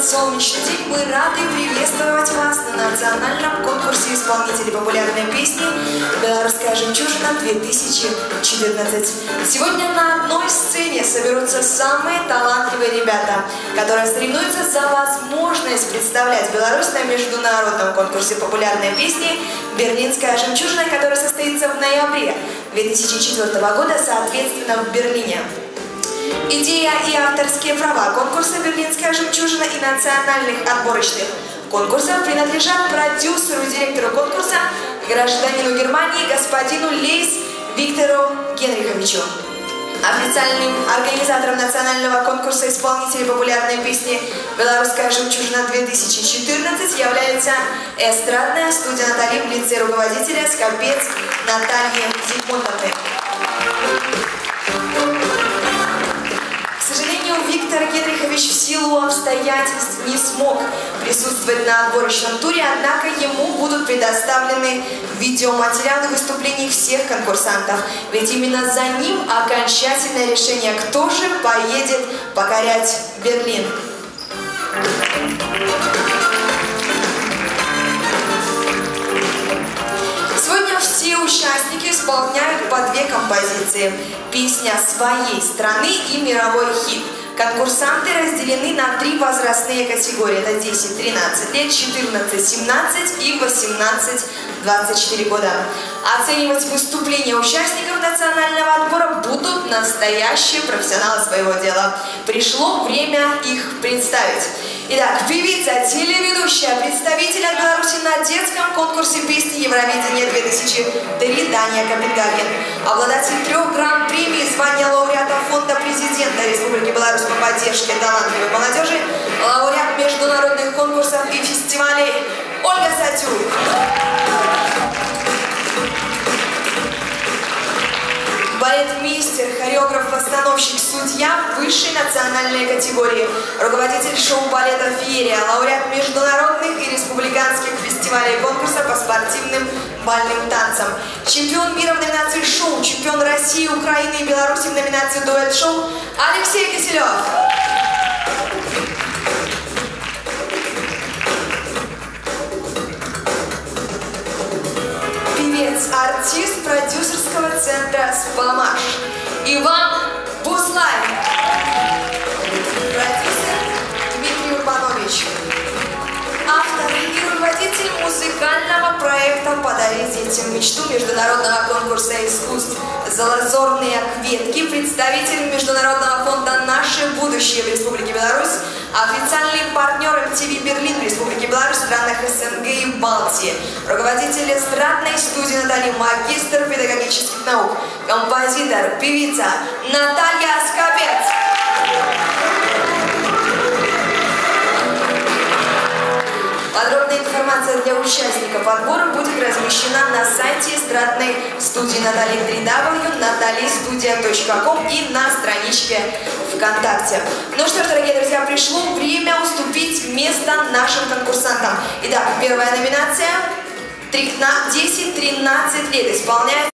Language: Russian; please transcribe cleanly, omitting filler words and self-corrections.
этот солнечный день мы рады приветствовать вас на национальном конкурсе исполнителей популярной песни «Белорусская жемчужина-2014». Сегодня на одной сцене соберутся самые талантливые ребята, которые соревнуются за возможность представлять Беларусь на международном конкурсе популярной песни «Берлинская жемчужина», который состоится в ноябре 2004 года, соответственно, в Берлине. Идея и авторские права конкурса «Берлинская жемчужина» и национальных отборочных конкурсов принадлежат продюсеру и директору конкурса, гражданину Германии, господину Лейс Виктору Генриховичу. Официальным организатором национального конкурса исполнителей популярной песни «Белорусская жемчужина-2014» является эстрадная студия Натальи в лице руководителя Скопец Натальи Зигмундовны. К сожалению, Виктор Генрихович в силу обстоятельств не смог присутствовать на отборочном туре, однако ему будут предоставлены видеоматериалы выступлений всех конкурсантов, ведь именно за ним окончательное решение, кто же поедет покорять Берлин. Сегодня все участники исполняют по две композиции: песня своей страны и мировой хит. Конкурсанты разделены на три возрастные категории: это 10-13 лет, 14-17 и 18-24 года. Оценивать выступления участников национального отбора будут настоящие профессионалы своего дела. Пришло время их представить. Итак, певица, телеведущая, представитель от Беларуси на детском конкурсе песни Евровидения 2003 Дания Копенгаген, обладатель 3 гран-премий, звания лауреата Фонда президента Республики Беларусь по поддержке талантливой молодежи, лауреат международных конкурсов и фестивалей Ольга Сатюк. Балетмейстер, хореограф, постановщик, судья высшей национальной категории, руководитель шоу-балета «Феерия», лауреат международных и республиканских фестивалей и конкурса по спортивным бальным танцам, чемпион мира в номинации «Шоу», чемпион России, Украины и Беларуси в номинации «Дуэт-шоу» Алексей Киселев. Артист продюсерского центра «Спамаш» Иван Буслай. Продюсер Дмитрий Урбанович. Автор и руководитель музыкального проекта «Подарить детям мечту» международного конкурса искусств «Золотозорные кветки», представитель Международного фонда «Наше будущее» в Республике Беларусь, официальный партнер MTV Берлин в Республике Беларусь, в странах СНГ и Балтии, руководитель эстрадной студии Натальи, магистр педагогических наук, композитор, певица Наталья Скопец. Подробная информация для участников отбора будет размещена на сайте эстрадной студии Натальи www.nataliestudia.com и на страничке ВКонтакте. Ну что ж, дорогие друзья, пришло время уступить место нашим конкурсантам. Итак, первая номинация 10-13 лет исполняет